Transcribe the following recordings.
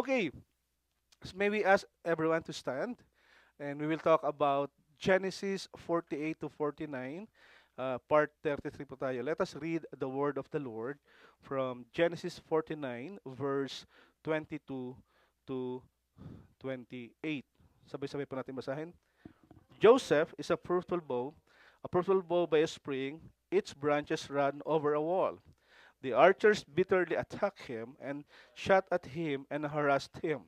Okay, so may we ask everyone to stand, and we will talk about Genesis 48 to 49, part 33 po tayo. Let us read the word of the Lord from Genesis 49, verse 22 to 28. Sabay-sabay po natin basahin. Joseph is a fruitful bough by a spring. Its branches ran over a wall. The archers bitterly attacked him and shot at him and harassed him.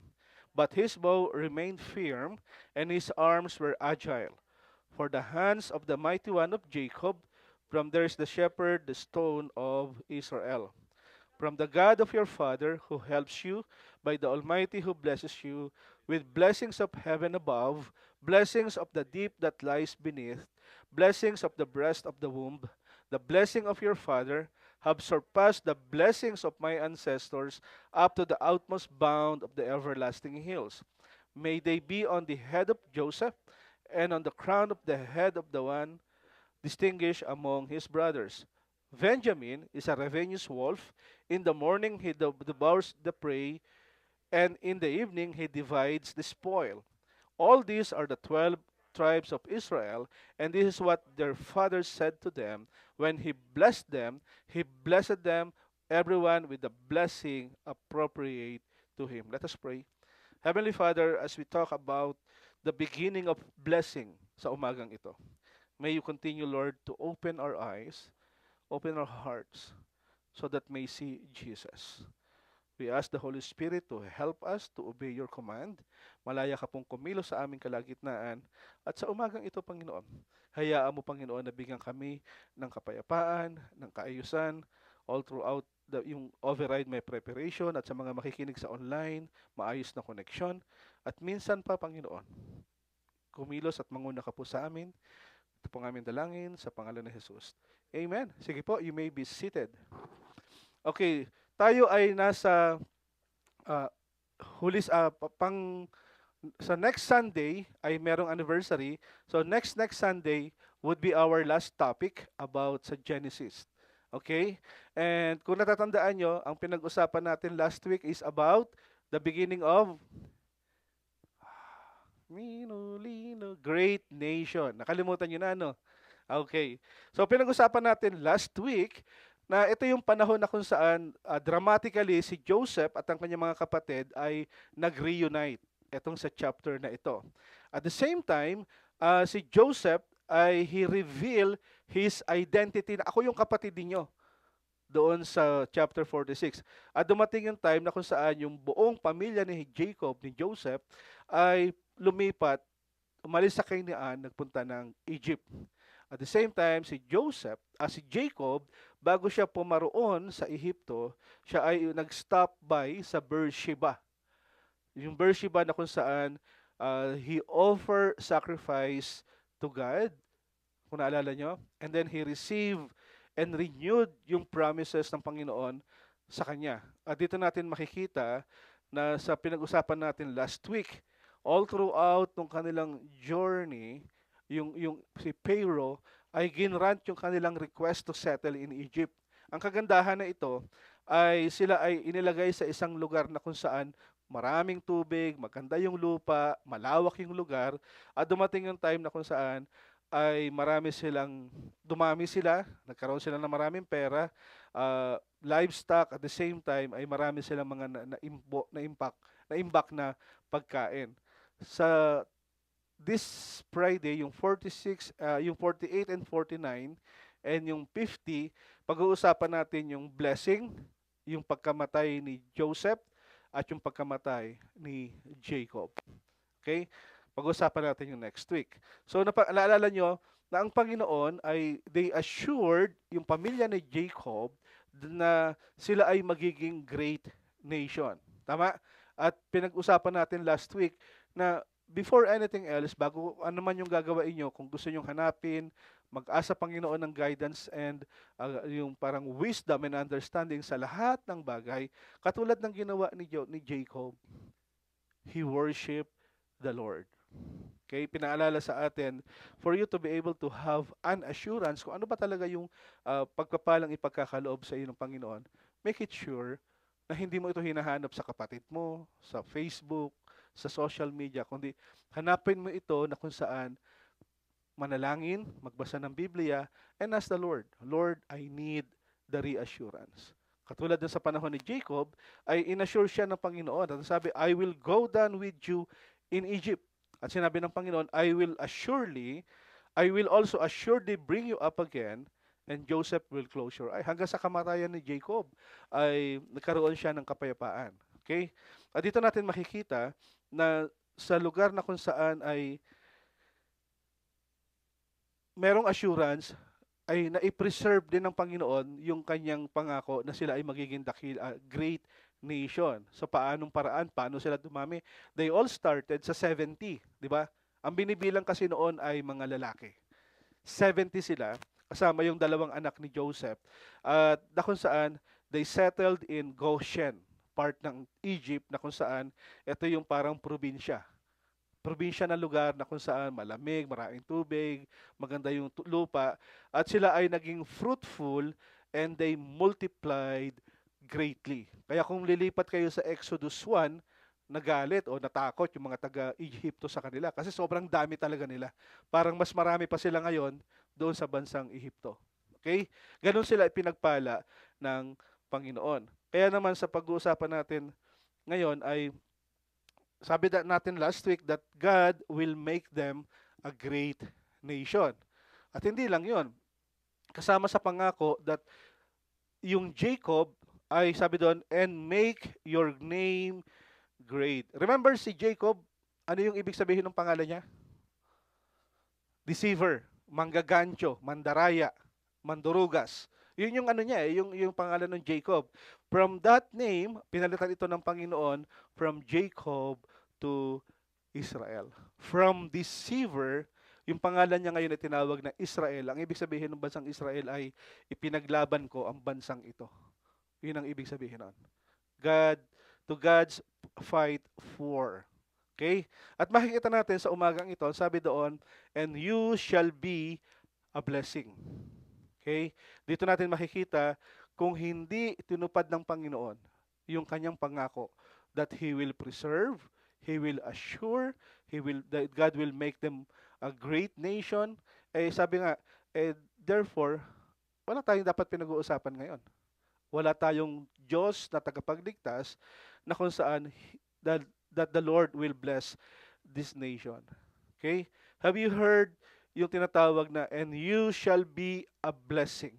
But his bow remained firm, and his arms were agile. For the hands of the mighty one of Jacob, from there is the shepherd, the stone of Israel. From the God of your father, who helps you, by the Almighty who blesses you, with blessings of heaven above, blessings of the deep that lies beneath, blessings of the breast of the womb, the blessing of your father, have surpassed the blessings of my ancestors up to the outmost bound of the everlasting hills. May they be on the head of Joseph and on the crown of the head of the one distinguished among his brothers. Benjamin is a ravenous wolf. In the morning he devours the prey, and in the evening he divides the spoil. All these are the 12 tribes of Israel, and this is what their father said to them. When he blessed them, everyone with the blessing appropriate to him. Let us pray. Heavenly Father, as we talk about the beginning of blessing sa umagang ito, may you continue, Lord, to open our eyes, open our hearts, so that may see Jesus. We ask the Holy Spirit to help us to obey your command. Malaya ka pong kumilos sa aming kalagitnaan. At sa umagang ito, Panginoon, hayaan mo, Panginoon, na bigyan kami ng kapayapaan, ng kaayusan, all throughout yung override my preparation at sa mga makikinig sa online, maayos na koneksyon. At minsan pa, Panginoon, kumilos at manguna ka po sa amin. Ito pong aming dalangin sa pangalan ni Jesus. Amen. Sige po, you may be seated. Okay, tayo ay nasa uh, hulis pang sa next Sunday ay merong anniversary. So next Sunday would be our last topic about sa Genesis. Okay? And kung natatandaan nyo, ang pinag-usapan natin last week is about the beginning of great nation. Nakalimutan nyo na, no? Okay. So pinag-usapan natin last week na ito yung panahon na kung saan dramatically si Joseph at ang kanyang mga kapatid ay nag-reunite etong sa chapter na ito. At the same time, si Joseph ay he reveal his identity na ako yung kapatid niyo doon sa chapter 46. At dumating yung time na kung saan yung buong pamilya ni Jacob, ni Joseph, ay lumipat, umalis sa Canaan, nagpunta ng Egypt. At the same time, si Jacob, bago siya pumaroon sa Ehipto, siya ay nag-stop by sa Beersheba. Yung Beersheba na kung saan he offer sacrifice to God, kung naalala nyo, and then he received and renewed yung promises ng Panginoon sa kanya. At dito natin makikita na sa pinag-usapan natin last week, all throughout ng kanilang journey, yung si Pharaoh ay ginrant yung kanilang request to settle in Egypt. Ang kagandahan na ito ay sila ay inilagay sa isang lugar na kung saan maraming tubig, maganda yung lupa, malawak yung lugar, at dumating yung time na kung saan ay dumami sila, nagkaroon sila ng maraming pera, livestock, at the same time ay marami silang mga na-imbak na pagkain. Sa this Friday, yung 46, yung 48 and 49, and yung 50, pag-uusapan natin yung blessing, yung pagkamatay ni Joseph, at yung pagkamatay ni Jacob. Okay? Pag-uusapan natin yung next week. So, naalala nyo na ang Panginoon ay they assured yung pamilya ni Jacob na sila ay magiging great nation. Tama? At pinag-usapan natin last week na before anything else, bago ano man yung gagawin nyo, kung gusto nyong hanapin, mag-asa Panginoon ng guidance and yung parang wisdom and understanding sa lahat ng bagay, katulad ng ginawa ni Jacob, he worshiped the Lord. Okay, pinaalala sa atin for you to be able to have an assurance kung ano ba talaga yung pagpapalang ipagkakaloob sa iyo ng Panginoon. Make it sure na hindi mo ito hinahanap sa kapatid mo, sa Facebook, sa social media, kundi hanapin mo ito na kung saan manalangin, magbasa ng Biblia, and ask the Lord, Lord, I need the reassurance. Katulad dun sa panahon ni Jacob, ay inassure siya ng Panginoon. At sabi, I will go down with you in Egypt. At sinabi ng Panginoon, I will also assuredly bring you up again, and Joseph will close your eye. Hanggang sa kamatayan ni Jacob, ay nagkaroon siya ng kapayapaan. Okay? At dito natin makikita na sa lugar na kung saan ay merong assurance, ay nai-preserve din ng Panginoon yung kanyang pangako na sila ay magiging great nation. So paanong paraan? Paano sila dumami? They all started sa 70, di ba? Ang binibilang kasi noon ay mga lalaki. 70 sila, kasama yung dalawang anak ni Joseph. At na kung saan, they settled in Goshen, part ng Egypt, na kung saan ito yung parang probinsya na lugar na kung saan malamig, maraming tubig, maganda yung lupa, at sila ay naging fruitful and they multiplied greatly. Kaya kung lilipat kayo sa Exodus 1, nagalit o natakot yung mga taga-Egypto sa kanila kasi sobrang dami talaga nila. Parang mas marami pa sila ngayon doon sa bansang Egypto. Okay? Ganon sila ipinagpala ng Panginoon. Kaya naman sa pag-uusapan natin ngayon ay sabi natin last week that God will make them a great nation. At hindi lang yon, kasama sa pangako that yung Jacob ay sabi doon, and make your name great. Remember si Jacob, ano yung ibig sabihin ng pangalan niya? Deceiver, manggagancho, mandaraya, mandurugas. Yun yung ano niya, yung pangalan ng Jacob. From that name, pinalitan ito ng Panginoon from Jacob to Israel. From deceiver, yung pangalan niya ngayon ay tinawag na Israel. Ang ibig sabihin ng bansang Israel ay ipinaglaban ko ang bansang ito. Yun ang ibig sabihin nun. God's fight for. Okay? At makikita natin sa umagang ito, sabi doon, and you shall be a blessing. Okay? Dito natin makikita kung hindi tinupad ng Panginoon yung kanyang pangako that He will preserve, He will assure, that God will make them a great nation. Eh sabi nga, therefore, wala tayong dapat pinag-uusapan ngayon. Wala tayong Diyos na tagapagligtas na kung saan that the Lord will bless this nation. Okay? Have you heard yung tinatawag na, and you shall be a blessing?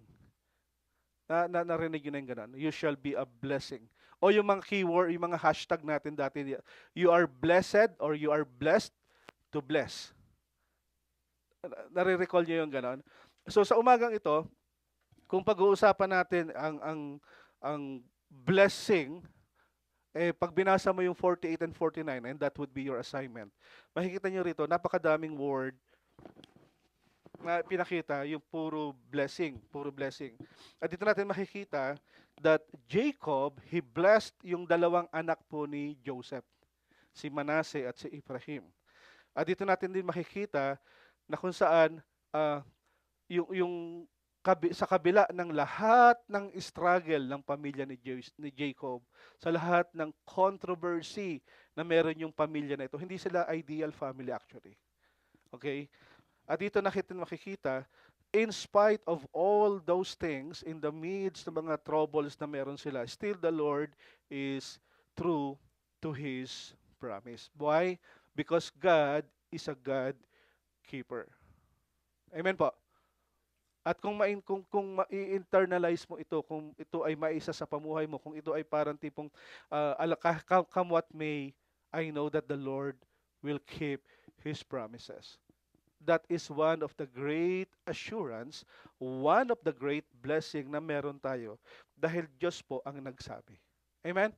Narinig yun na yung ganun. You shall be a blessing. O yung mga keyword, yung mga hashtag natin dati, you are blessed or you are blessed to bless. Nare-recall niyo yung ganun? So sa umagang ito, kung pag-uusapan natin ang blessing, pag binasa mo yung 48 and 49, and that would be your assignment, makikita nyo rito, napakadaming word na pinakita, yung puro blessing. At dito natin makikita that Jacob, he blessed yung dalawang anak po ni Joseph, si Manasseh at si Ephraim. At dito natin din makikita na kung saan sa kabila ng lahat ng struggle ng pamilya ni Jacob, sa lahat ng controversy na meron yung pamilya na ito, hindi sila ideal family actually. Okay? At dito makikita, in spite of all those things, in the midst ng mga troubles na meron sila, still the Lord is true to His promise. Why? Because God is a God keeper. Amen po. At kung ma-internalize mo ito, kung ito ay maisa sa pamuhay mo, kung ito ay parang tipong come what may, I know that the Lord will keep His promises. That is one of the great assurance, one of the great blessing na meron tayo dahil Diyos po ang nagsabi. Amen?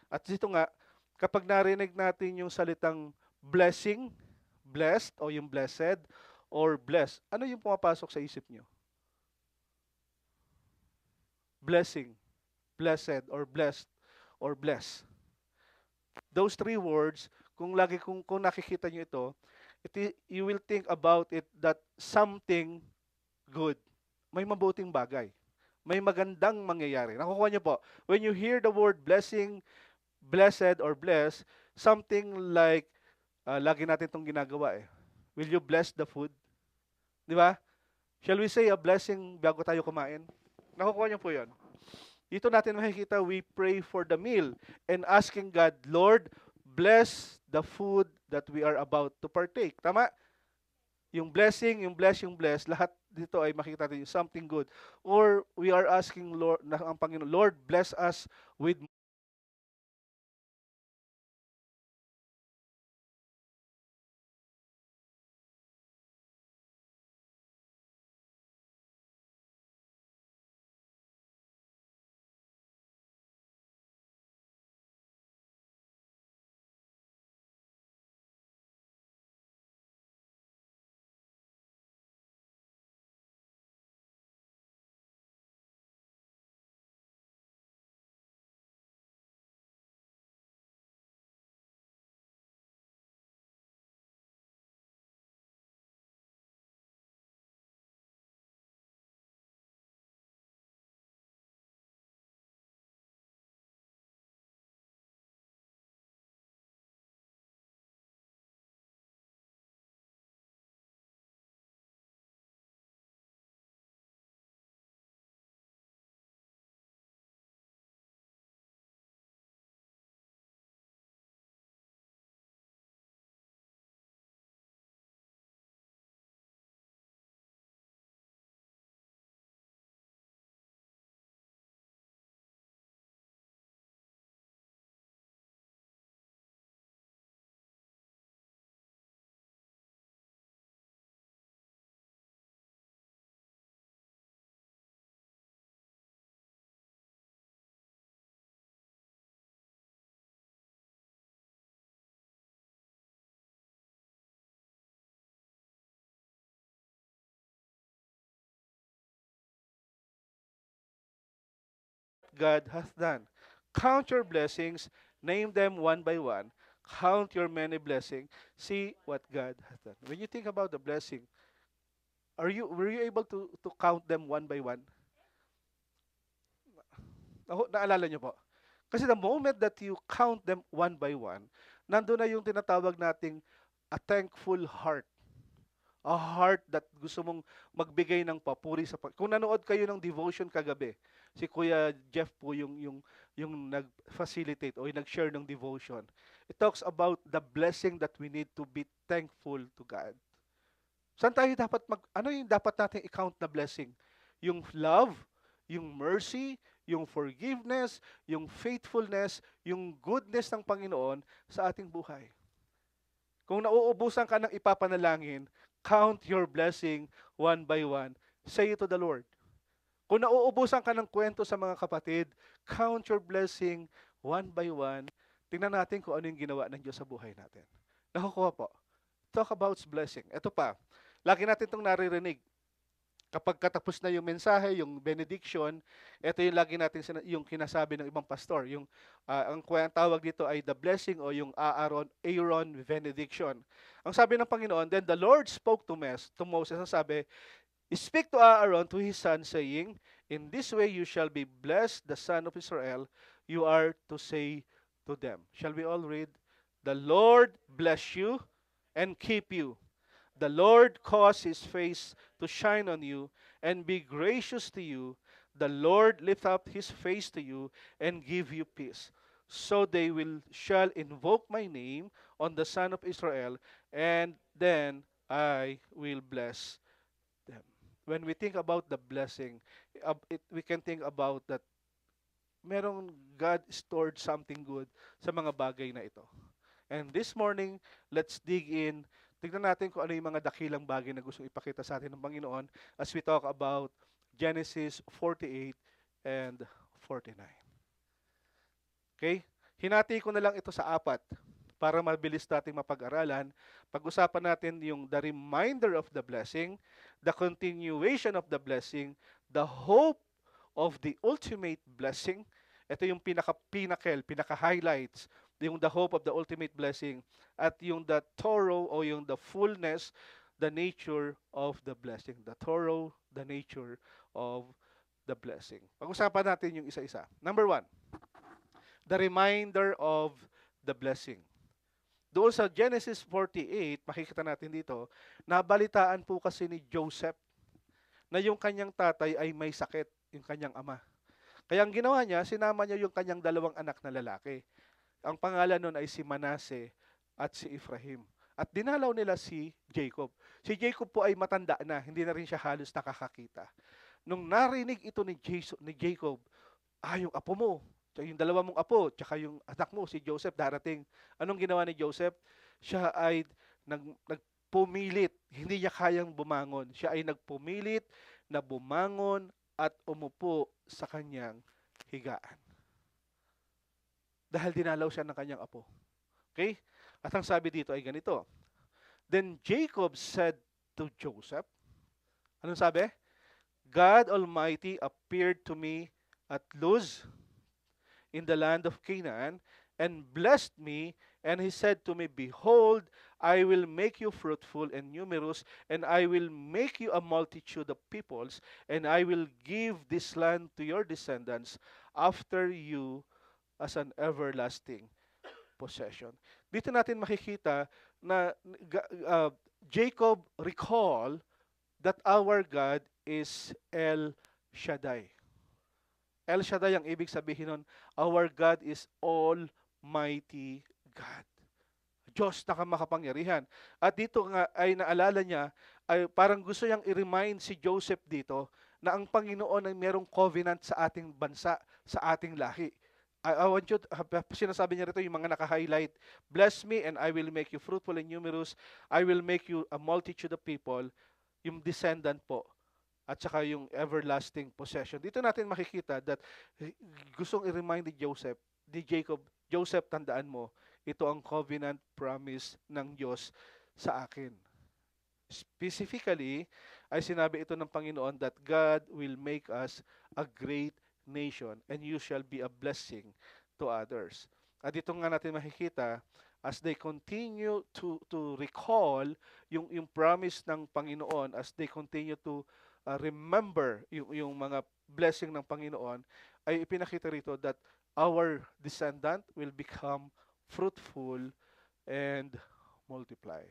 At dito nga, kapag narinig natin yung salitang blessing, blessed, o yung blessed, or blessed, ano yung pumapasok sa isip nyo? Blessing, blessed, or blessed, or bless. Those three words, kung nakikita nyo ito, you will think about it that something good, may mabuting bagay, may magandang mangyayari. Nakukuha niyo po. When you hear the word blessing, blessed or blessed, something like, lagi natin itong ginagawa eh. Will you bless the food? Di ba? Shall we say a blessing bago tayo kumain? Nakukuha niyo po yun. Dito natin makikita, we pray for the meal and asking God, Lord, bless the food that we are about to partake. Tama? Yung blessing, yung bless, lahat dito ay makikita natin yung something good. Or we are asking Lord, ang Panginoon, Lord, bless us with God hath done. Count your blessings, name them one by one. Count your many blessings. See what God hath done. When you think about the blessing, were you able to count them one by one? Naalala niyo po? Kasi the moment that you count them one by one, nandun na yung tinatawag nating a thankful heart. A heart that gusto mong magbigay ng papuri sa Kung nanood kayo ng devotion kagabi, si Kuya Jeff po yung nag-facilitate o yung nag-share ng devotion. It talks about the blessing that we need to be thankful to God. Saan tayo dapat ano yung dapat natin i-count na blessing? Yung love, yung mercy, yung forgiveness, yung faithfulness, yung goodness ng Panginoon sa ating buhay. Kung nauubusan ka ng ipapanalangin, count your blessing one by one. Say it to the Lord. Kung nauubusan ka ng kwento sa mga kapatid, count your blessing one by one. Tingnan natin kung ano yung ginawa ng Diyos sa buhay natin. Nakukuha po. Talk about blessing. Ito pa, lagi natin itong naririnig. Kapag katapos na yung mensahe, yung benediction, ito yung lagi natin yung kinasabi ng ibang pastor. Ang tawag dito ay the blessing o yung Aaron benediction. Ang sabi ng Panginoon, then the Lord spoke to Moses, ang sabi, speak to Aaron, to his son, saying, in this way you shall be blessed, the son of Israel, you are to say to them. Shall we all read? The Lord bless you and keep you. The Lord cause his face to shine on you and be gracious to you. The Lord lift up his face to you and give you peace. So they shall invoke my name on the son of Israel, and then I will bless them. When we think about the blessing, we can think about that merong God stored something good sa mga bagay na ito. And this morning, let's dig in. Tignan natin kung ano yung mga dakilang bagay na gustong ipakita sa atin ng Panginoon as we talk about Genesis 48 and 49. Okay? Hinati ko na lang ito sa apat para mabilis nating mapag-aralan. Pag-usapan natin yung the reminder of the blessing, the continuation of the blessing, the hope of the ultimate blessing. Ito yung pinaka-highlights, yung the hope of the ultimate blessing, at yung the thorough o yung the fullness, the nature of the blessing. The thorough, the nature of the blessing. Pag-usapan natin yung isa-isa. Number one, the reminder of the blessing. Doon sa Genesis 48, makikita natin dito, nabalitaan po kasi ni Joseph na yung kanyang tatay ay may sakit, yung kanyang ama. Kaya ang ginawa niya, sinama niya yung kanyang dalawang anak na lalaki. Ang pangalan nun ay si Manase at si Ephraim. At dinalaw nila si Jacob. Si Jacob po ay matanda na, hindi na rin siya halos nakakakita. Nung narinig ito ni Jacob, yung apo mo, tsaka yung dalawa mong apo, tsaka yung anak mo, si Joseph, darating. Anong ginawa ni Joseph? Siya ay nagpumilit, hindi niya kayang bumangon. Siya ay nagpumilit na bumangon at umupo sa kanyang higaan. Dahil dinalaw siya ng kanyang apo. Okay? At ang sabi dito ay ganito. Then Jacob said to Joseph, anong sabi? God Almighty appeared to me at Luz in the land of Canaan and blessed me, and he said to me, behold, I will make you fruitful and numerous, and I will make you a multitude of peoples, and I will give this land to your descendants after you as an everlasting possession. Dito natin makikita na Jacob recall that our God is El Shaddai. El Shaddai ang ibig sabihin nun, our God is Almighty God. Diyos na makapangyarihan. At dito nga ay naalala niya, ay parang gusto niyang i-remind si Joseph dito na ang Panginoon ay merong covenant sa ating bansa, sa ating lahi. I want you, sinasabi niya rito yung mga naka-highlight, bless me and I will make you fruitful and numerous. I will make you a multitude of people. Yung descendant po at saka yung everlasting possession. Dito natin makikita that gustong i-remind ni Joseph, ni Jacob, Joseph, tandaan mo, ito ang covenant promise ng Diyos sa akin. Specifically, ay sinabi ito ng Panginoon that God will make us a great nation and you shall be a blessing to others. At ito nga natin makikita, as they continue to recall yung promise ng Panginoon, as they continue to remember yung mga blessing ng Panginoon, ay ipinakita rito that our descendant will become fruitful and multiply.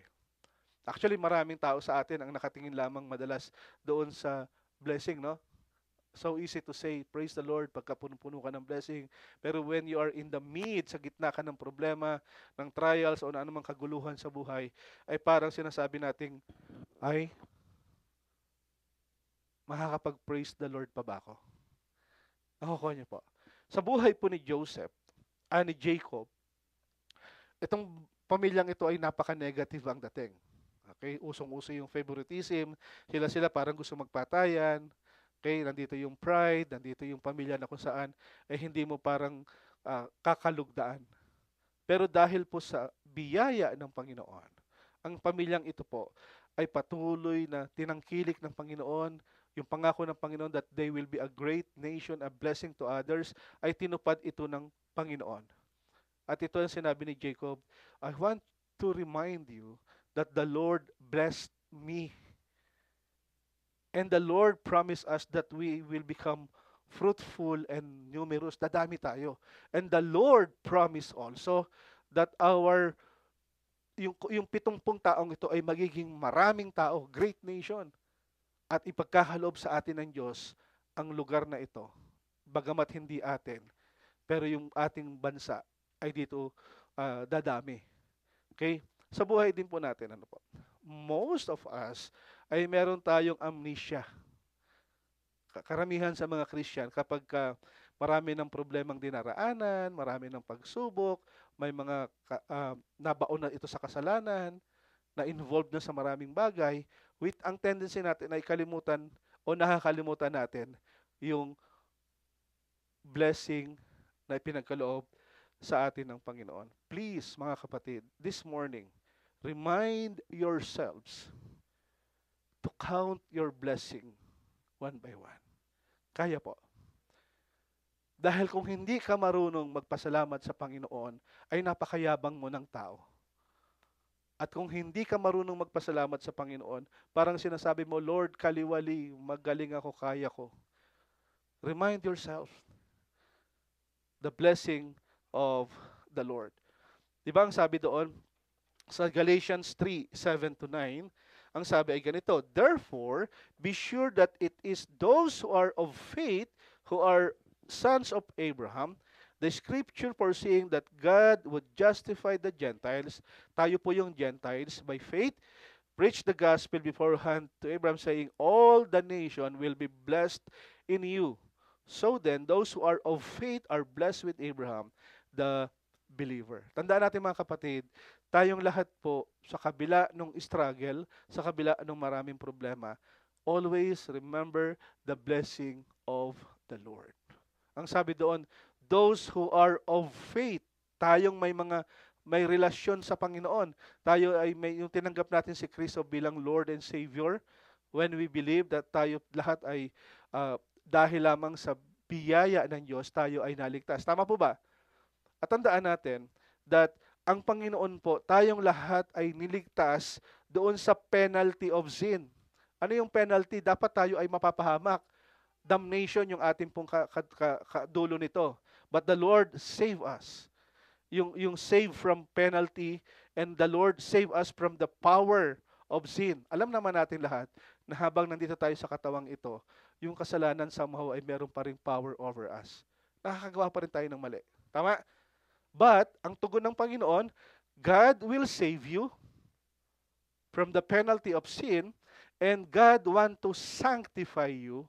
Actually, maraming tao sa atin ang nakatingin lamang madalas doon sa blessing, no? So easy to say, praise the Lord, pagka puno-puno ka ng blessing. Pero when you are in the midst, sa gitna ka ng problema, ng trials, o na anumang kaguluhan sa buhay, ay parang sinasabi nating, ay, makakapag-praise the Lord pa ba ako? Nakukuha niyo po. Sa buhay po ni Joseph, ni Jacob, itong pamilyang ito ay napaka-negative ang dating. Okay, usong-uso yung favoritism, sila parang gusto magpatayan. Okay, nandito yung pride, nandito yung pamilya na kung saan hindi mo parang kakalugdaan. Pero dahil po sa biyaya ng Panginoon, ang pamilyang ito po ay patuloy na tinangkilik ng Panginoon, yung pangako ng Panginoon that they will be a great nation, a blessing to others, ay tinupad ito ng Panginoon. At ito ang sinabi ni Jacob, I want to remind you that the Lord blessed me. And the Lord promised us that we will become fruitful and numerous. Dadami tayo. And the Lord promised also that yung 70 taong ito ay magiging maraming tao, great nation. At ipagkakaloob sa atin ng Diyos ang lugar na ito. Bagamat hindi atin, pero yung ating bansa ay dito dadami. Okay? Sa buhay din po natin, ano po? Most of us ay meron tayong amnesia. Karamihan sa mga Christian, kapag marami ng problemang dinaraanan, marami ng pagsubok, may mga nabaon na ito sa kasalanan, na involved na sa maraming bagay, ang tendency natin ay kalimutan o nakakalimutan natin yung blessing na ipinagkaloob sa atin ng Panginoon. Please, mga kapatid, this morning, remind yourselves to count your blessing one by one. Kaya po. Dahil kung hindi ka marunong magpasalamat sa Panginoon, ay napakayabang mo ng tao. At kung hindi ka marunong magpasalamat sa Panginoon, parang sinasabi mo, Lord, kaliwali, magaling ako, kaya ko. Remind yourself the blessing of the Lord. Di ba ang sabi doon sa Galatians 3:7 to 9, ang sabi ay ganito, therefore, be sure that it is those who are of faith who are sons of Abraham. The scripture foreseeing that God would justify the Gentiles, tayo po yung Gentiles, by faith, preach the gospel beforehand to Abraham, saying, all the nation will be blessed in you. So then, those who are of faith are blessed with Abraham, the believer. Tandaan natin mga kapatid, tayong lahat po sa kabila ng struggle, sa kabila ng maraming problema, always remember the blessing of the Lord. Ang sabi doon, those who are of faith, tayong may relasyon sa Panginoon. Tayo ay may yung tinanggap natin si Kristo bilang Lord and Savior. When we believe that tayo lahat ay dahil lamang sa biyaya ng Diyos, tayo ay naligtas. Tama po ba? At tandaan natin that ang Panginoon po, tayong lahat ay niligtas doon sa penalty of sin. Ano yung penalty? Dapat tayo ay mapapahamak. Damnation yung ating pong dulo nito. But the Lord save us. Yung save from penalty, and the Lord save us from the power of sin. Alam naman natin lahat na habang nandito tayo sa katawang ito, yung kasalanan somehow ay meron pa ring power over us. Nakakagawa pa rin tayo ng mali. Tama? But, ang tugon ng Panginoon, God will save you from the penalty of sin, and God want to sanctify you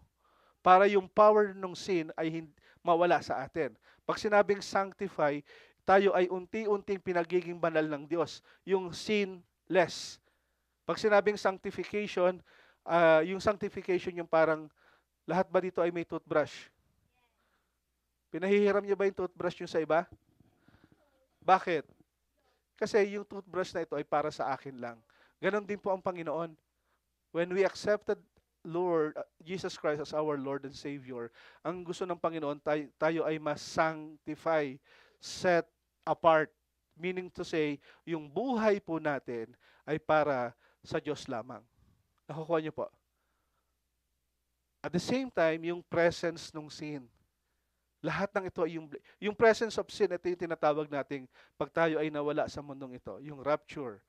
para yung power ng sin ay mawala sa atin. Pag sinabing sanctify, tayo ay unti-unting pinagiging banal ng Diyos. Yung sinless. Pag sinabing sanctification, yung sanctification yung parang, lahat ba dito ay may toothbrush? Pinahihiram niyo ba yung toothbrush yung sa iba? Bakit? Kasi yung toothbrush na ito ay para sa akin lang. Ganon din po ang Panginoon. When we accepted Lord, Jesus Christ as our Lord and Savior, ang gusto ng Panginoon, tayo ay ma-sanctify, set apart. Meaning to say, yung buhay po natin ay para sa Diyos lamang. Nakukuha niyo po? At the same time, yung presence ng sin. Lahat ng ito ay yung presence of sin, ito yung tinatawag nating pag tayo ay nawala sa mundong ito. Yung rapture.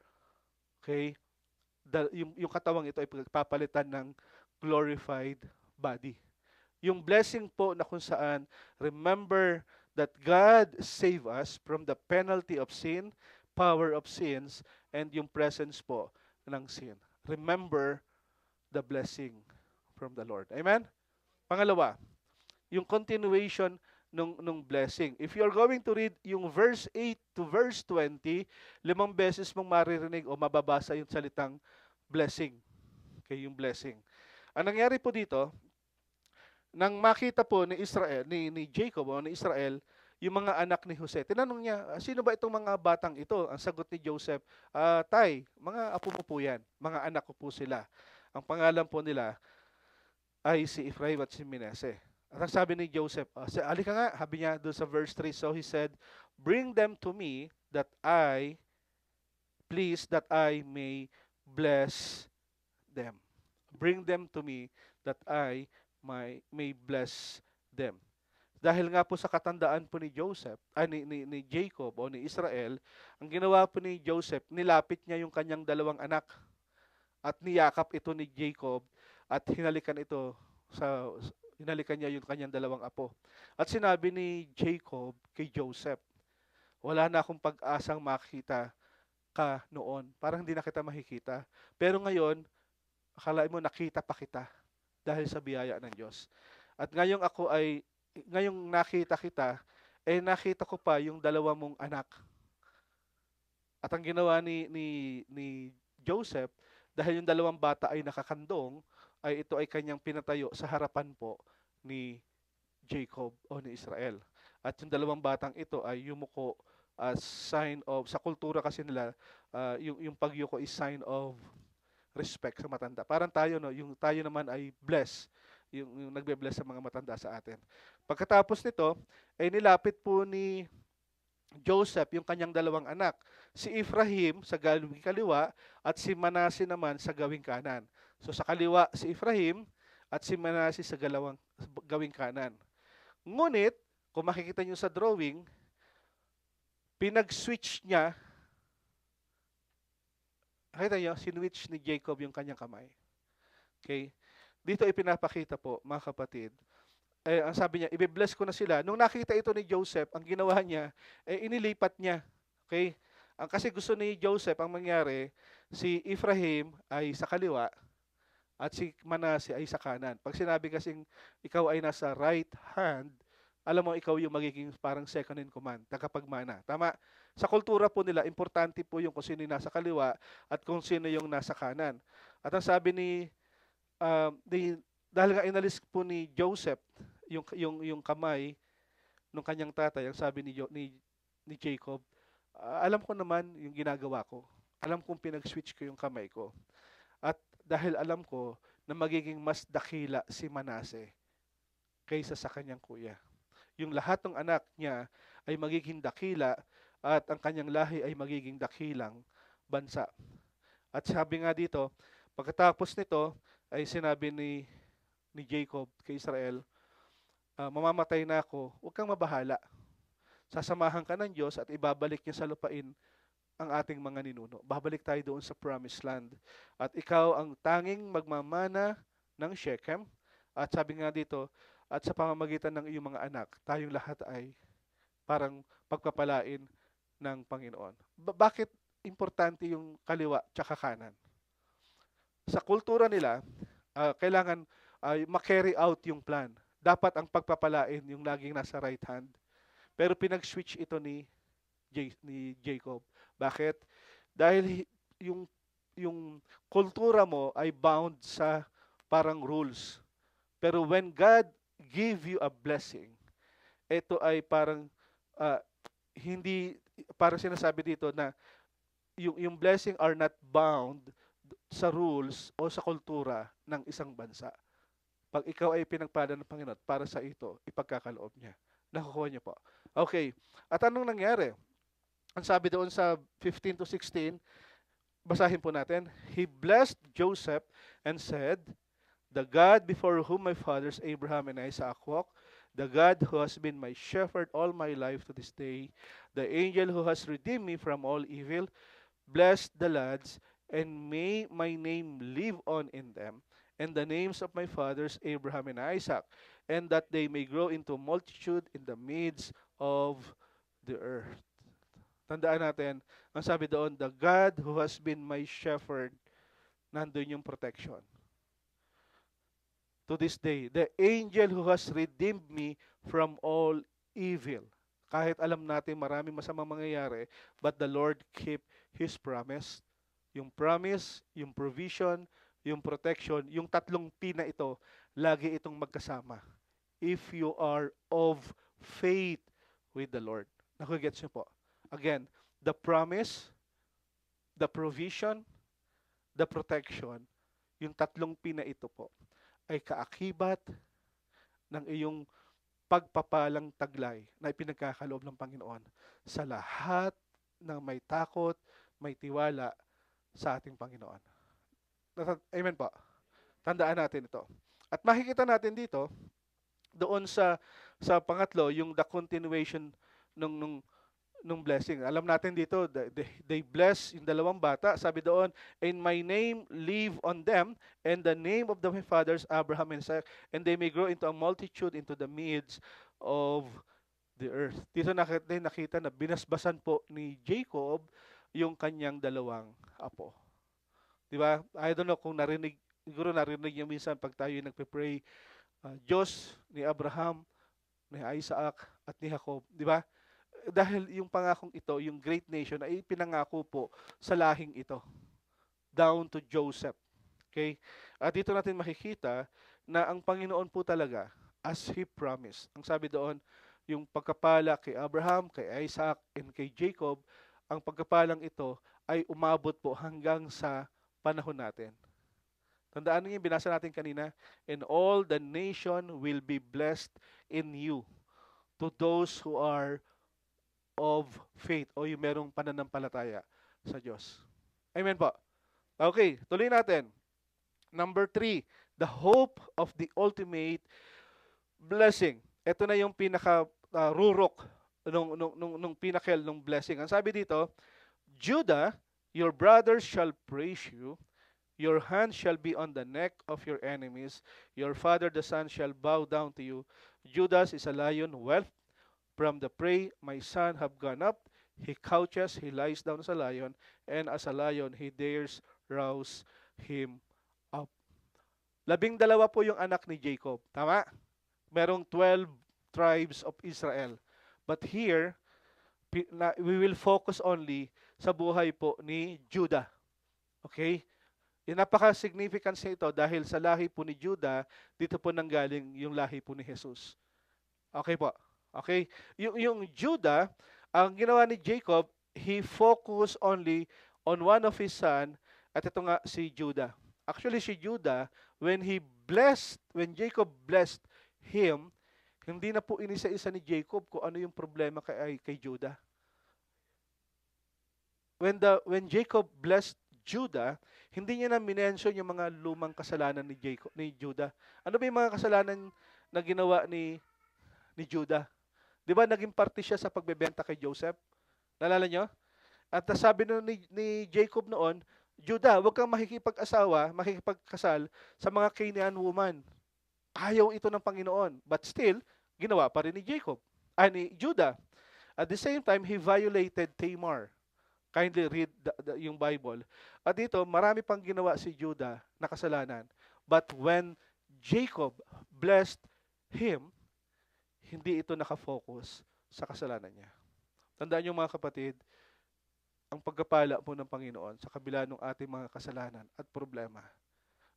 Okay? Yung katawang ito ay papalitan ng glorified body. Yung blessing po na kung saan, remember that God save us from the penalty of sin, power of sins, and yung presence po ng sin. Remember the blessing from the Lord. Amen? Pangalawa, yung continuation nung blessing. If you're going to read yung verse 8 to verse 20, 5 beses mong maririnig o mababasa yung salitang blessing. Okay, yung blessing. Ang nangyari po dito, nang makita po ni Israel, ni Jacob o ni Israel, yung mga anak ni Jose. Tinanong niya, sino ba itong mga batang ito? Ang sagot ni Joseph, Tay, mga apo mo po yan. Mga anak ko po sila. Ang pangalan po nila ay si Ephraim at si Manasseh. At ang sabi ni Joseph, alika nga, sabi niya doon sa verse 3, so he said, bring them to me that I may bless them. Bring them to me that I may bless them. Dahil nga po sa katandaan po ni Joseph, ni Jacob o ni Israel, ang ginawa po ni Joseph, nilapit niya yung kanyang dalawang anak at niyakap ito ni Jacob at hinalikan niya yung kanyang dalawang apo. At sinabi ni Jacob kay Joseph, wala na akong pag-asang makita ka noon. Parang hindi na kita makikita. Pero ngayon, akala mo nakita pa kita dahil sa biyaya ng Diyos. At ngayong nakita kita, nakita ko pa yung dalawa mong anak. At ang ginawa ni Joseph, dahil yung dalawang bata ay nakakandong, ay ito ay kanyang pinatayo sa harapan po ni Jacob o ni Israel. At yung dalawang batang ito ay yumuko as sign of, sa kultura kasi nila, yung pagyuko is sign of respect sa matanda. Parang tayo, no, yung tayo naman ay bless, yung nagbe-bless sa mga matanda sa atin. Pagkatapos nito, ay nilapit po ni Joseph yung kanyang dalawang anak. Si Ephraim sa gawing kaliwa at si Manasseh naman sa gawing kanan. So sa kaliwa si Ephraim at si Manase sa gawing kanan. Ngunit, kung makikita nyo sa drawing, pinag-switch niya, nakita nyo, sinwitch ni Jacob yung kanyang kamay. Okay? Dito ipinapakita po, mga kapatid, ang sabi niya, i-bless ko na sila. Nung nakita ito ni Joseph, ang ginawa niya, inilipat niya. Okay? Kasi gusto ni Joseph, ang mangyari, si Ephraim ay sa kaliwa, at si Manase ay sa kanan. Pag sinabi kasing ikaw ay nasa right hand, alam mo, ikaw yung magiging parang second in command, tagapagmana. Tama? Sa kultura po nila, importante po yung kung sino yung nasa kaliwa at kung sino yung nasa kanan. At ang sabi dahil nga inalis po ni Joseph yung kamay ng kanyang tatay, ang sabi ni Jacob, alam ko naman yung ginagawa ko. Alam kong pinag-switch ko yung kamay ko. At dahil alam ko na magiging mas dakila si Manase kaysa sa kanyang kuya. Yung lahat ng anak niya ay magiging dakila at ang kanyang lahi ay magiging dakilang bansa. At sabi nga dito, pagkatapos nito ay sinabi ni Jacob kay Israel, mamamatay na ako, huwag kang mabahala. Sasamahan ka ng Diyos at ibabalik niya sa lupain ang ating mga ninuno. Babalik tayo doon sa promised land. At ikaw ang tanging magmamana ng Shechem. At sabi nga dito, at sa pamamagitan ng iyong mga anak, tayong lahat ay parang pagpapalain ng Panginoon. Bakit importante yung kaliwa tsaka kanan? Sa kultura nila, kailangan ma-carry out yung plan. Dapat ang pagpapalain yung laging nasa right hand. Pero pinag-switch ito ni Jacob. Bakit? Dahil yung kultura mo ay bound sa parang rules. Pero when God give you a blessing, ito ay parang hindi, parang sinasabi dito na yung blessing are not bound sa rules o sa kultura ng isang bansa. Pag ikaw ay pinagpala ng Panginoon, para sa ito, ipagkakaloob niya. Nakukuha niyo po. Okay. At anong nangyari? Ang sabi doon sa 15 to 16, basahin po natin. He blessed Joseph and said, the God before whom my fathers Abraham and Isaac walked, the God who has been my shepherd all my life to this day, the angel who has redeemed me from all evil, bless the lads, and may my name live on in them, and the names of my fathers Abraham and Isaac, and that they may grow into multitude in the midst of the earth. Tandaan natin, ang sabi doon, the God who has been my shepherd, nandun yung protection. To this day, the angel who has redeemed me from all evil. Kahit alam natin maraming masamang mangyayari, but the Lord keep His promise. Yung promise, yung provision, yung protection, yung tatlong P na ito, lagi itong magkasama. If you are of faith with the Lord. Nakugets niyo po? Again, the promise, the provision, the protection, yung tatlong P na ito po, ay kaakibat ng iyong pagpapalang taglay na ipinagkakaloob ng Panginoon sa lahat ng may takot, may tiwala sa ating Panginoon. Amen po. Tandaan natin ito. At makikita natin dito, doon sa pangatlo, yung the continuation nung blessing. Alam natin dito, they bless yung dalawang bata. Sabi doon, and my name live on them, and the name of my fathers, Abraham and Isaac, and they may grow into a multitude into the midst of the earth. Dito nakita na binasbasan po ni Jacob yung kanyang dalawang apo. Di ba? I don't know kung siguro narinig niyo minsan pag tayo nagpe-pray, Diyos ni Abraham, ni Isaac, at ni Jacob. Di ba? Dahil yung pangakong ito, yung great nation, ay pinangako po sa lahing ito. Down to Joseph. Okay? At dito natin makikita na ang Panginoon po talaga, as He promised. Ang sabi doon, yung pagkapala kay Abraham, kay Isaac, and kay Jacob, ang pagkapalang ito ay umabot po hanggang sa panahon natin. Tandaan niyo yung binasa natin kanina, and all the nation will be blessed in you to those who are of faith o yung merong pananampalataya sa Diyos. Amen po. Okay, tuloy natin. Number 3, the hope of the ultimate blessing. Ito na yung pinaka rurok nung pinakil nung blessing. Ang sabi dito, Judah, your brothers shall praise you. Your hand shall be on the neck of your enemies. Your father the son shall bow down to you. Judas is a lion, wealth from the prey. My son have gone up. He couches, he lies down as a lion, and as a lion he dares rouse him up. 12 po yung anak ni Jacob. Tama? Merong 12 tribes of Israel. But here, we will focus only sa buhay po ni Judah. Okay? Yung napaka-significance ito dahil sa lahi po ni Judah, dito po nanggaling yung lahi po ni Jesus. Okay po. Okay? Yung Judah, ang ginawa ni Jacob, he focused only on one of his son, at ito nga si Judah. Actually, si Judah, when Jacob blessed him, hindi na po inisa-isa ni Jacob kung ano yung problema kay Judah. When Jacob blessed Judah, hindi niya na minention yung mga lumang kasalanan ni Judah. Ano ba yung mga kasalanan na ginawa ni Judah? 'Di ba naging parte siya sa pagbebenta kay Joseph? Naalala niyo? At sabi ni Jacob noon, Judah, huwag kang makikipagkasal sa mga Canaan woman. Ayaw ito ng Panginoon. But still, ginawa pa rin ni ni Judah. At the same time, he violated Tamar. Kindly read yung Bible. At dito, marami pang ginawa si Judah na kasalanan. But when Jacob blessed him, hindi ito nakafocus sa kasalanan niya. Tandaan niyo mga kapatid, ang pagkapala po ng Panginoon sa kabila ng ating mga kasalanan at problema.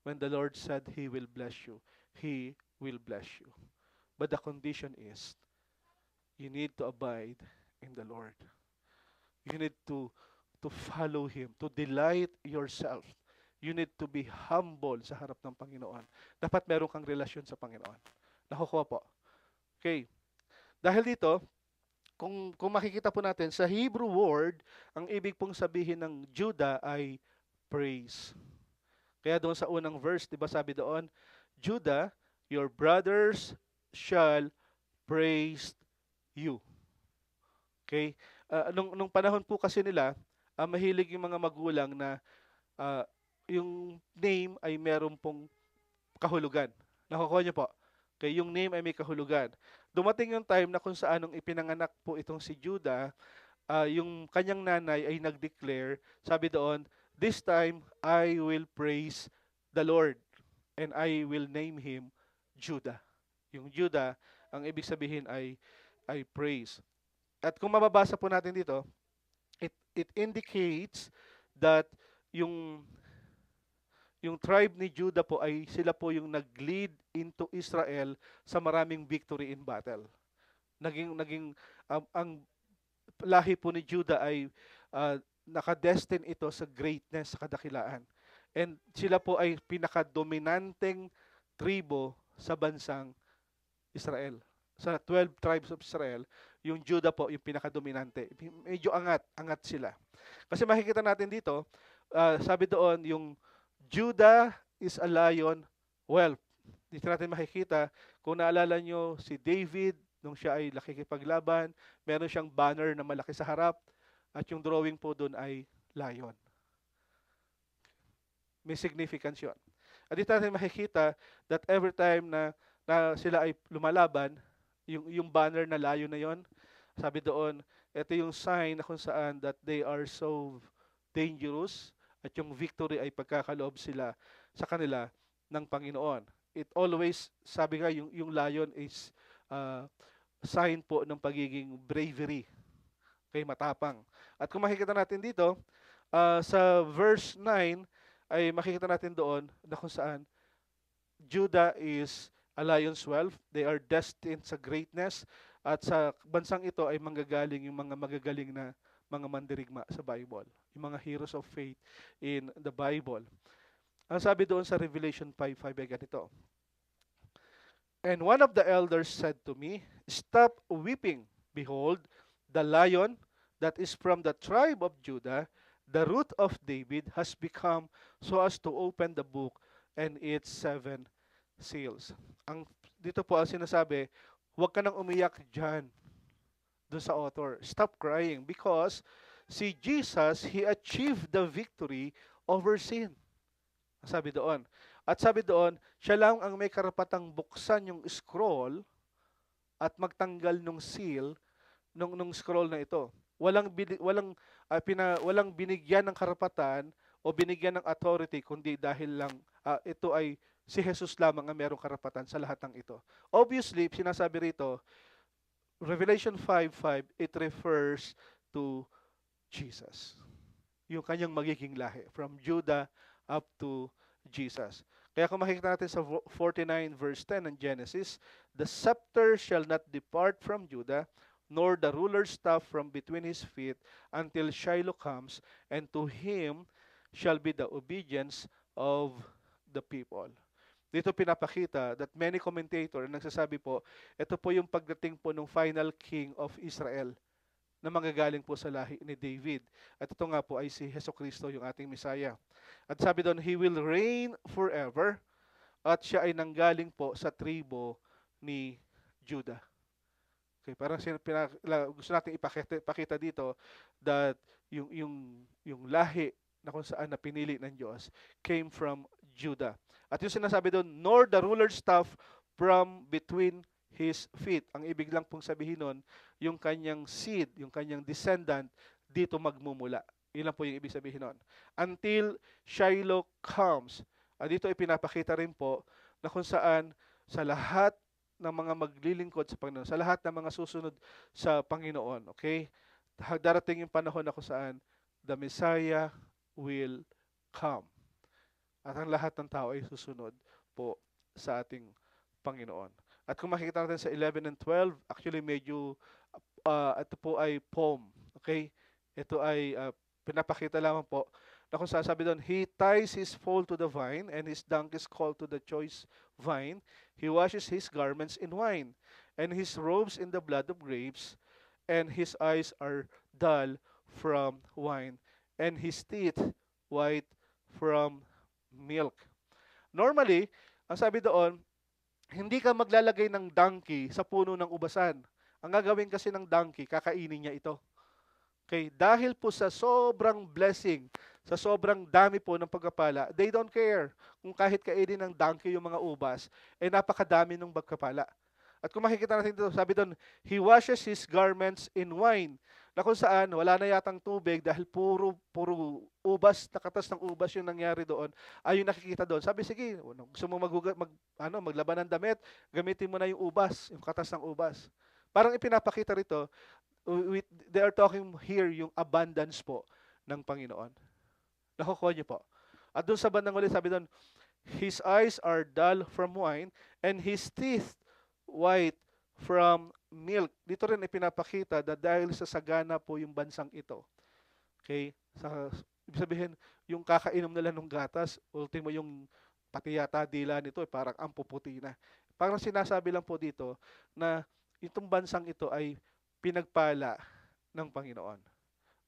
When the Lord said He will bless you, He will bless you. But the condition is, you need to abide in the Lord. You need to follow Him, to delight yourself. You need to be humble sa harap ng Panginoon. Dapat meron kang relasyon sa Panginoon. Nakukuha po. Okay. Dahil dito, kung makikita po natin, sa Hebrew word, ang ibig pong sabihin ng Judah ay praise. Kaya doon sa unang verse, di ba sabi doon, Judah, your brothers shall praise you. Okay? Nung panahon po kasi nila, mahilig yung mga magulang na yung name ay meron pong kahulugan. Nakukuha niyo po? Okay, yung name ay may kahulugan. Dumating yung time na kung saan nung ipinanganak po itong si Judah, yung kanyang nanay ay nag-declare, sabi doon, this time I will praise the Lord and I will name him Judah. Yung Judah, ang ibig sabihin ay praise. At kung mababasa po natin dito, it indicates that yung tribe ni Judah po ay sila po yung nag-lead into Israel sa maraming victory in battle. Ang lahi po ni Judah ay nakadestin ito sa greatness, sa kadakilaan. And sila po ay pinaka-dominanteng tribo sa bansang Israel. Sa 12 tribes of Israel, yung Judah po yung pinaka-dominante. Medyo angat sila. Kasi makikita natin dito, sabi doon, yung Judah is a lion, wealth. Dito natin makikita, kung naalala nyo si David, nung siya ay nakikipaglaban, meron siyang banner na malaki sa harap, at yung drawing po doon ay lion. May significance yun. At dito natin makikita that every time na sila ay lumalaban, yung banner na lion na yon, sabi doon, ito yung sign na kung saan that they are so dangerous, at yung victory ay pagkakaloob sila sa kanila ng Panginoon. It always, sabi nga, yung lion is sign po ng pagiging bravery. Okay, matapang. At kung makikita natin dito, sa verse 9, ay makikita natin doon na kung saan Judah is a lion's wealth. They are destined sa greatness. At sa bansang ito ay manggagaling yung mga magagaling na mga mandirigma sa Bible. Yung mga heroes of faith in the Bible. Ang sabi doon sa Revelation 5:5 ay ganito. And one of the elders said to me, stop weeping. Behold, the lion that is from the tribe of Judah, the root of David, has become so as to open the book and its 7 seals. Dito po ang sinasabi, huwag ka nang umiyak diyan doon sa author. Stop crying because si Jesus, He achieved the victory over sin. Sabi doon. At sabi doon, siya lang ang may karapatang buksan yung scroll at magtanggal ng seal nung scroll na ito. Walang binigyan ng karapatan o binigyan ng authority kundi dahil lang ito ay si Jesus lamang ang merong karapatan sa lahat ng ito. Obviously, sinasabi rito, Revelation 5:5, it refers to Jesus. Yung kanyang magiging lahi from Judah up to Jesus. Kaya kung makikita natin sa 49 verse 10 ng Genesis, the scepter shall not depart from Judah, nor the ruler's staff from between his feet until Shiloh comes, and to him shall be the obedience of the people. Dito pinapakita that many commentator nagsasabi po, ito po yung pagdating po ng final king of Israel na manggagaling po sa lahi ni David. At ito nga po ay si Hesukristo, yung ating Messiah. At sabi doon, He will reign forever, at siya ay nanggaling po sa tribo ni Judah. Okay, parang gusto natin ipakita dito that yung lahi na kung saan na pinili ng Diyos came from Judah. At yung sinasabi doon, nor the ruler's staff from between his feet. Ang ibig lang pong sabihin nun, yung kanyang seed, yung kanyang descendant, dito magmumula. Yun lang po yung ibig sabihin nun. Until Shiloh comes. At dito ipinapakita rin po na kung saan sa lahat ng mga maglilingkod sa Panginoon, sa lahat ng mga susunod sa Panginoon, okay? Darating yung panahon na kung saan the Messiah will come. At ang lahat ng tao ay susunod po sa ating Panginoon. At kung makikita natin sa 11 and 12, actually medyo ito po ay poem. Okay? Ito ay pinapakita lamang po na kung saan sabi doon, He ties his foal to the vine and his donkeys call to the choice vine. He washes his garments in wine and his robes in the blood of grapes, and his eyes are dull from wine and his teeth white from milk. Normally, ang sabi doon, hindi ka maglalagay ng donkey sa puno ng ubasan. Ang gagawin kasi ng donkey, kakainin niya ito. Okay, dahil po sa sobrang blessing, sa sobrang dami po ng pagkapala, they don't care kung kahit kainin ng donkey yung mga ubas, eh napakadami ng pagkapala. At kung makikita natin dito, sabi doon, He washes his garments in wine. Na kung saan, wala na yatang tubig dahil puro ubas, nakatas ng ubas yung nangyari doon. Ay yung nakikita doon. Sabi, sige, gusto mo maglaban ng damit, gamitin mo na yung ubas, yung katas ng ubas. Parang ipinapakita rito, they are talking here yung abundance po ng Panginoon. Nakukuha niyo po. At doon sa bandang ulit, sabi doon, His eyes are dull from wine, and his teeth white from milk. Dito rin ipinapakita na dahil sa sagana po yung bansang ito. Okay? Ibig sabihin, yung kakainom nila ng gatas, ultimo yung pati yata dila nito, parang ampuputi na. Parang sinasabi lang po dito na itong bansang ito ay pinagpala ng Panginoon.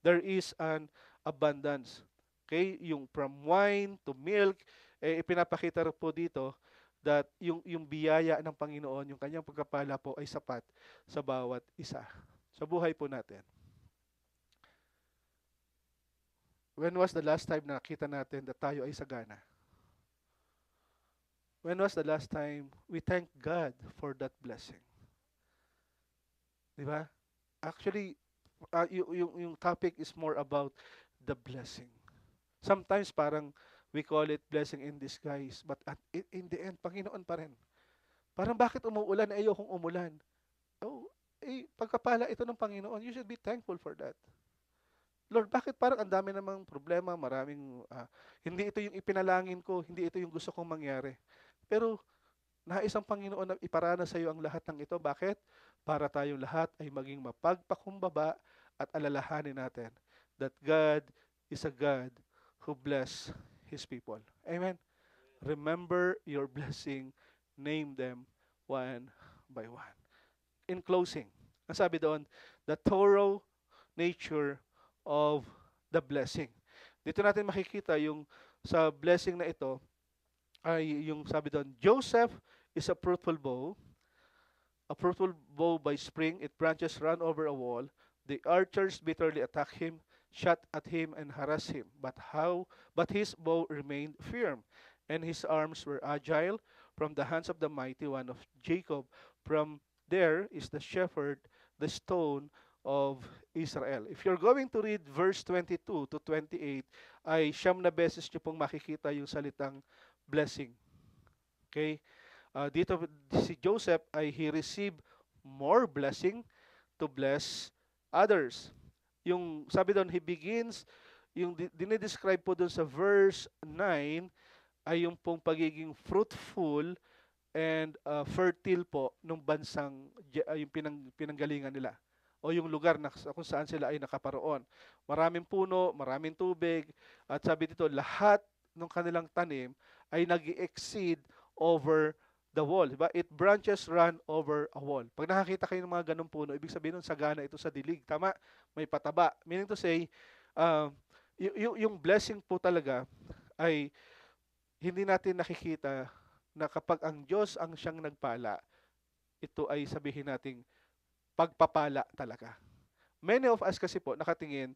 There is an abundance. Okay? Yung from wine to milk, ipinapakita po dito that yung biyaya ng Panginoon, yung kanyang pagkapala po ay sapat sa bawat isa. Sa buhay po natin. When was the last time na nakita natin na tayo ay sagana? When was the last time we thank God for that blessing? Di ba? Actually, yung topic is more about the blessing. Sometimes parang we call it blessing in disguise, but in the end, Panginoon pa rin. Parang bakit umuulan, ayokong umulan. Oh, pagkapala ito ng Panginoon, you should be thankful for that. Lord, bakit parang ang dami namang problema, maraming, hindi ito yung ipinalangin ko, hindi ito yung gusto kong mangyari. Pero, nais ang Panginoon na iparana sa iyo ang lahat ng ito. Bakit? Para tayong lahat ay maging mapagpakumbaba at alalahanin natin that God is a God who bless His people. Amen? Remember your blessing, name them one by one. In closing, ang sabi doon, the thorough nature of the blessing. Dito natin makikita yung sa blessing na ito, ay yung sabi doon, Joseph is a fruitful bow by spring, its branches run over a wall. The archers bitterly attack him, shot at him, and harass him. But his bow remained firm, and his arms were agile from the hands of the mighty one of Jacob. From there is the shepherd, the stone of Israel. If you're going to read verse 22 to 28, ay siyam na beses nyo pong makikita yung salitang blessing. Okay? Dito si Joseph ay he received more blessing to bless others. Yung sabi doon, he begins, yung dinidescribe po doon sa verse 9 ay yung pong pagiging fruitful and fertile po nung bansang yung pinanggalingan nila o yung lugar na kung saan sila ay nakaparoon. Maraming puno, maraming tubig, at sabi dito, lahat ng kanilang tanim ay nag-exceed over the wall. Diba? It branches run over a wall. Pag nakakita kayo ng mga ganong puno, ibig sabihin nun sagana ito sa dilig. Tama? May pataba. Meaning to say, yung blessing po talaga ay hindi natin nakikita na kapag ang Diyos ang siyang nagpala, ito ay sabihin nating pagpapala talaga. Many of us kasi po nakatingin,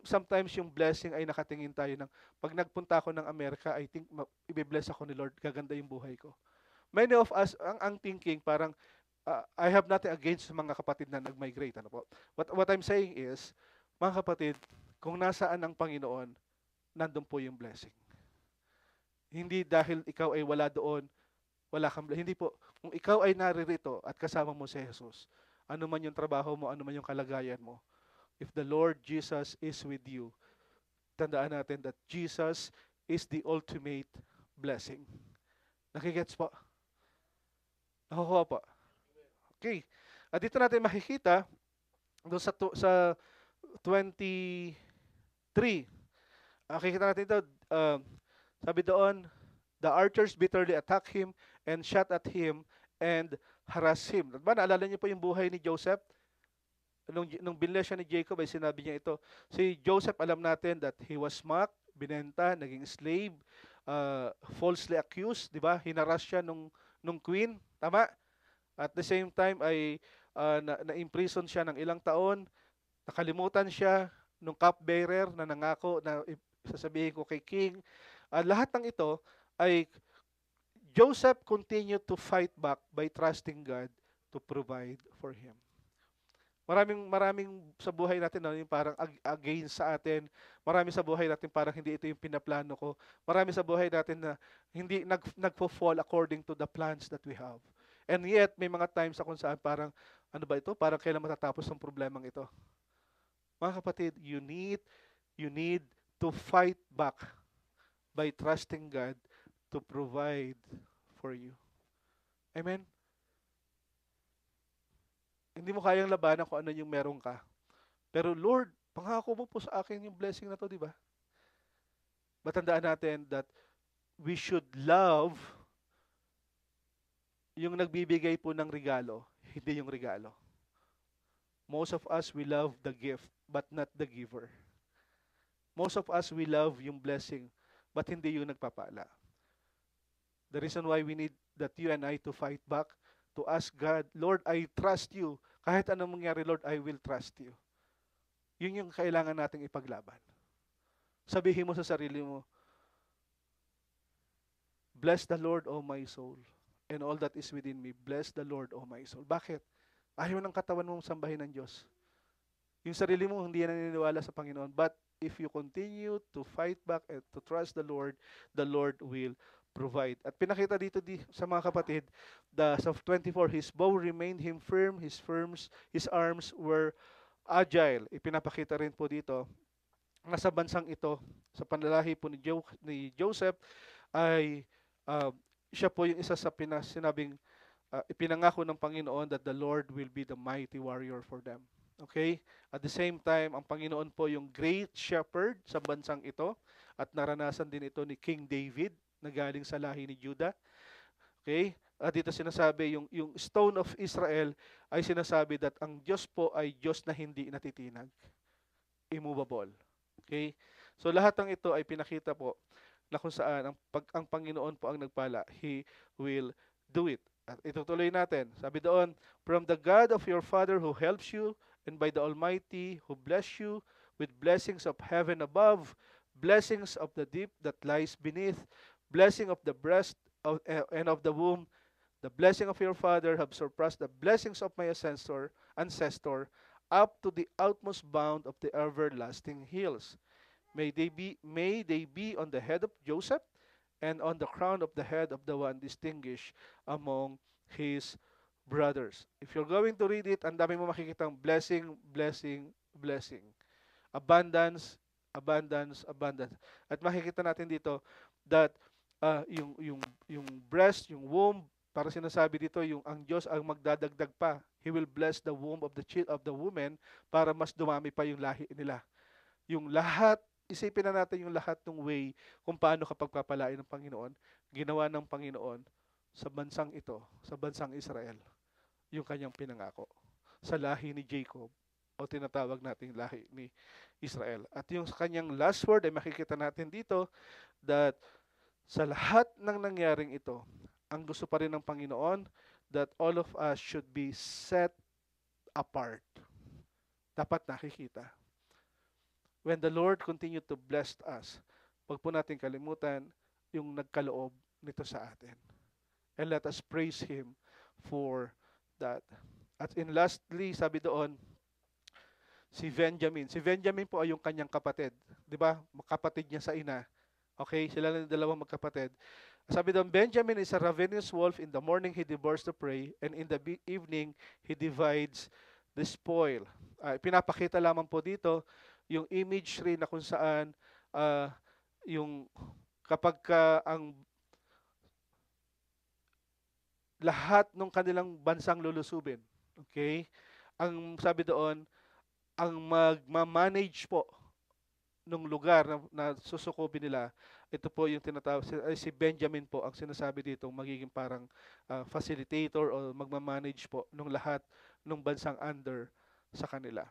sometimes yung blessing ay nakatingin tayo ng, pag nagpunta ako ng Amerika, I think ibe-bless ako ni Lord, gaganda yung buhay ko. Many of us, ang thinking parang, I have nothing against mga kapatid na nag-migrate. Ano po? What I'm saying is, mga kapatid, kung nasaan ang Panginoon, nandun po yung blessing. Hindi dahil ikaw ay wala doon, wala kang blessing. Hindi po. Kung ikaw ay naririto at kasama mo si Jesus, ano man yung trabaho mo, ano man yung kalagayan mo, if the Lord Jesus is with you, tandaan natin that Jesus is the ultimate blessing. Nakigets po? Nakukuha po? Okay. At dito natin makikita doon sa 23. Makikita natin ito, sabi doon, the archers bitterly attack him and shot at him and harass him. Diba, naalala niyo po yung buhay ni Joseph? Nung binili siya ni Jacob, ay sinabi niya ito. Si Joseph, alam natin that he was mocked, binenta, naging slave, falsely accused, di ba? Hinaras siya nung queen, tama? At the same time ay na-imprison siya ng ilang taon, nakalimutan siya nung cupbearer na nangako na sasabihin ko kay king. Lahat ng ito ay Joseph continued to fight back by trusting God to provide for him. Maraming sa buhay natin na yung parang against sa atin. Marami sa buhay natin parang hindi ito yung pinaplano ko. Marami sa buhay natin na hindi nagfo-fall according to the plans that we have. And yet, may mga times kung saan parang, ano ba ito? Parang kailan matatapos ang problemang ito? Mga kapatid, you need to fight back by trusting God to provide for you. Amen? Hindi mo kayang labanan kung ano yung meron ka. Pero Lord, pangako mo po sa akin yung blessing na to, di ba? Matandaan natin that we should love yung nagbibigay po ng regalo, hindi yung regalo. Most of us, we love the gift, but not the giver. Most of us, we love yung blessing, but hindi yung nagpapala. The reason why we need that you and I to fight back, to ask God, Lord, I trust you. Kahit anong mangyari, Lord, I will trust you. Yun yung kailangan nating ipaglaban. Sabihin mo sa sarili mo, bless the Lord, O my soul, and all that is within me. Bless the Lord, O my soul. Bakit? Ayaw ng katawan mong sambahin ng Diyos. Yung sarili mo, hindi yan naniniwala sa Panginoon. But if you continue to fight back and to trust the Lord will provide. At pinakita dito sa mga kapatid, sa 24, his bow remained him firm, his arms were agile. Ipinapakita rin po dito, nasa bansang ito, sa panlalahi po ni Joseph, ay siya po yung isa sa sinabing ipinangako ng Panginoon that the Lord will be the mighty warrior for them. Okay? At the same time, ang Panginoon po yung great shepherd sa bansang ito at naranasan din ito ni King David na galing sa lahi ni Judah. Okay? At dito sinasabi, yung stone of Israel ay sinasabi that ang Diyos po ay Diyos na hindi natitinag. Immovable. Okay? So lahat ng ito ay pinakita po na kung saan ang Panginoon po ang nagpala, He will do it. At itutuloy natin. Sabi doon, from the God of your Father who helps you, and by the Almighty who bless you with blessings of heaven above, blessings of the deep that lies beneath, blessing of the breast and of the womb, the blessing of your father have surpassed the blessings of my ancestor up to the outmost bound of the everlasting hills. May they be on the head of Joseph and on the crown of the head of the one distinguished among his brothers. If you're going to read it, ang dami mo makikitang blessing, blessing, blessing. Abundance, abundance, abundance. At makikita natin dito that yung breast, yung womb, para sinasabi dito yung ang Diyos ang magdadagdag pa. He will bless the womb of the woman para mas dumami pa yung lahi nila. Yung lahat, isipin na natin yung lahat ng way kung paano kapag papalain ng Panginoon, ginawa ng Panginoon sa bansang ito, sa bansang Israel, yung kanyang pinangako. Sa lahi ni Jacob, o tinatawag natin lahi ni Israel. At yung sa kanyang last word ay makikita natin dito that sa lahat ng nangyaring ito, ang gusto pa rin ng Panginoon that all of us should be set apart. Dapat nakikita. When the Lord continued to bless us, wag po natin kalimutan yung nagkaloob nito sa atin. And let us praise Him for that. At in lastly, sabi doon, si Benjamin. Si Benjamin po ay yung kanyang kapatid. Di ba? Kapatid niya sa ina. Okay? Sila lang yung dalawang magkapatid. Sabi doon, Benjamin is a ravenous wolf. In the morning, he devours the prey. And in the evening, he divides the spoil. Pinapakita lamang po dito yung imagery na kung saan yung kapag ang lahat ng kanilang bansang lulusubin. Okay? Ang sabi doon, ang magma-manage po nung lugar na susukubin nila, ito po yung tinatawag, si Benjamin po ang sinasabi dito, magiging parang facilitator o magma-manage po nung lahat ng bansang under sa kanila.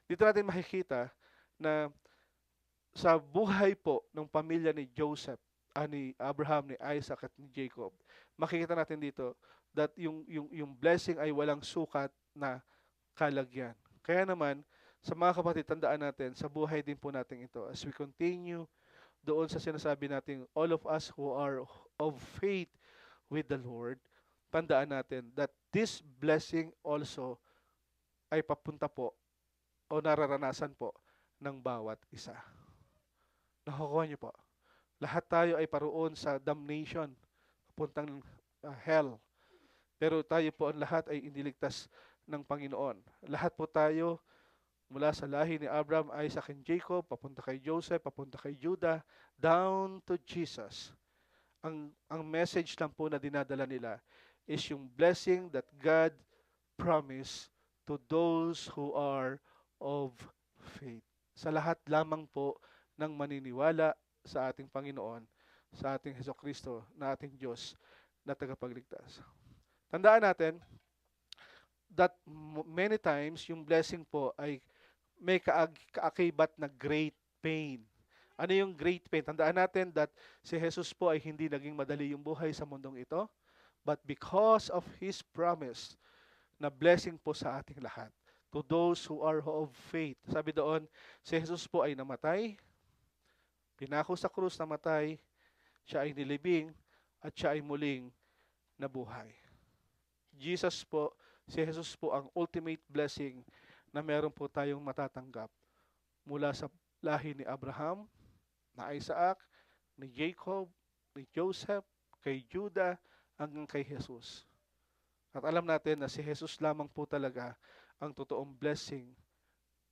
Dito natin makikita na sa buhay po ng pamilya ni Joseph, ni Abraham, ni Isaac at ni Jacob, makikita natin dito that yung blessing ay walang sukat na kalagyan. Kaya naman, sa mga kapatid, tandaan natin, sa buhay din po natin ito, as we continue doon sa sinasabi natin, all of us who are of faith with the Lord, tandaan natin that this blessing also ay papunta po o nararanasan po ng bawat isa. Nakukuha niyo po. Lahat tayo ay paroon sa damnation, papuntang hell. Pero tayo po ang lahat ay iniligtas ng Panginoon. Lahat po tayo mula sa lahi ni Abraham, Isaac, and Jacob, papunta kay Joseph, papunta kay Judah, down to Jesus. Ang message lang po na dinadala nila is yung blessing that God promised to those who are of faith. Sa lahat lamang po ng maniniwala sa ating Panginoon, sa ating Hesukristo, na ating Diyos na tagapagligtas. Tandaan natin that many times yung blessing po ay may kaakibat na great pain. Ano yung great pain? Tandaan natin that si Jesus po ay hindi naging madali yung buhay sa mundong ito, but because of His promise na blessing po sa ating lahat, to those who are of faith. Sabi doon, si Jesus po ay namatay, pinako sa krus, namatay, siya ay nilibing, at siya ay muling nabuhay. Jesus po, si Jesus po ang ultimate blessing na meron po tayong matatanggap mula sa lahi ni Abraham, na Isaac, ni Jacob, ni Joseph, kay Judah, hanggang kay Jesus. At alam natin na si Jesus lamang po talaga ang totoong blessing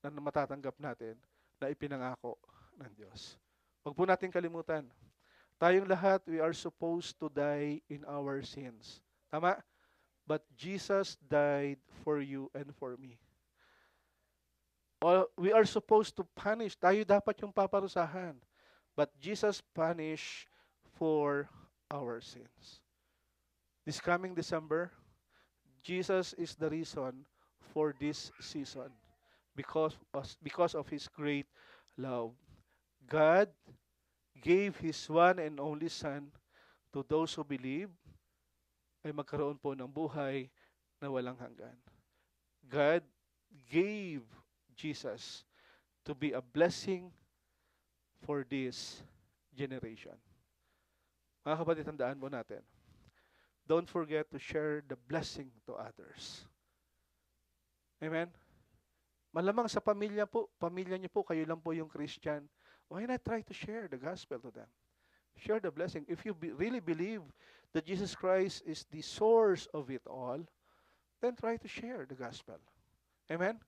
na matatanggap natin na ipinangako ng Diyos. Huwag po natin kalimutan, tayong lahat, we are supposed to die in our sins. Tama? But Jesus died for you and for me. We are supposed to punish. Tayo dapat yung paparusahan. But Jesus punished for our sins. This coming December, Jesus is the reason for this season because of His great love. God gave His one and only Son to those who believe, ay magkaroon po ng buhay na walang hanggan. God gave Jesus to be a blessing for this generation. Mga kapatid, tandaan po natin, don't forget to share the blessing to others. Amen? Malamang sa pamilya niyo po, kayo lang po yung Christian. Why not try to share the gospel to them? Share the blessing. If you really believe that Jesus Christ is the source of it all, then try to share the gospel. Amen?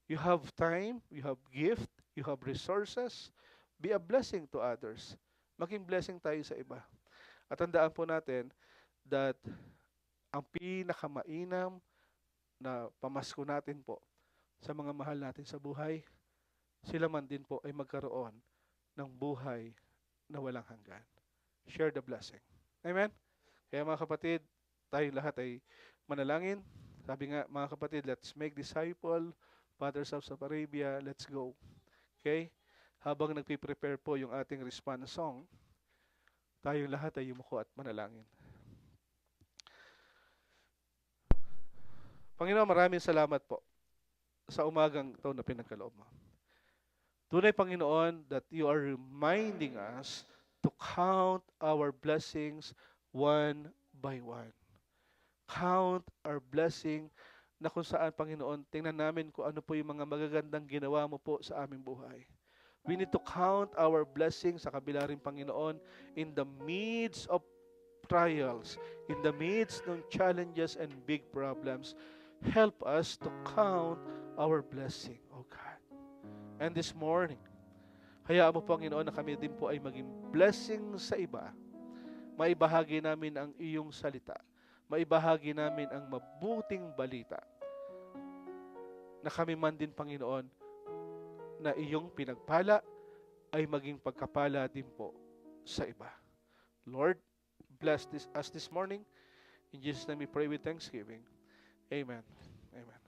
You have time, you have gift, you have resources. Be a blessing to others. Maging blessing tayo sa iba. At tandaan po natin that ang pinakamainam na pamasko natin po sa mga mahal natin sa buhay, sila man din po ay magkaroon ng buhay na walang hanggan. Share the blessing. Amen? Kaya mga kapatid, tayong lahat ay manalangin. Sabi nga, mga kapatid, let's make disciple, Fathers of Arabia, let's go. Okay? Habang nagpiprepare po yung ating response song, tayong lahat ay yumuko at manalangin. Panginoon, maraming salamat po sa umagang ito na pinagkaloob mo. Tunay, Panginoon, that you are reminding us to count our blessings one by one. Count our blessing na kung saan, Panginoon, tingnan namin kung ano po yung mga magagandang ginawa mo po sa aming buhay. We need to count our blessings sa kabila rin, Panginoon, in the midst of trials, in the midst ng challenges and big problems. Help us to count our blessing, oh God. And this morning, hayaan mo, Panginoon, na kami din po ay maging blessing sa iba. Maibahagi namin ang iyong salita. Maibahagi namin ang mabuting balita. Na kami man din, Panginoon, na iyong pinagpala ay maging pagkapala din po sa iba. Lord, bless us this morning. In Jesus' name we pray with thanksgiving. Amen. Amen.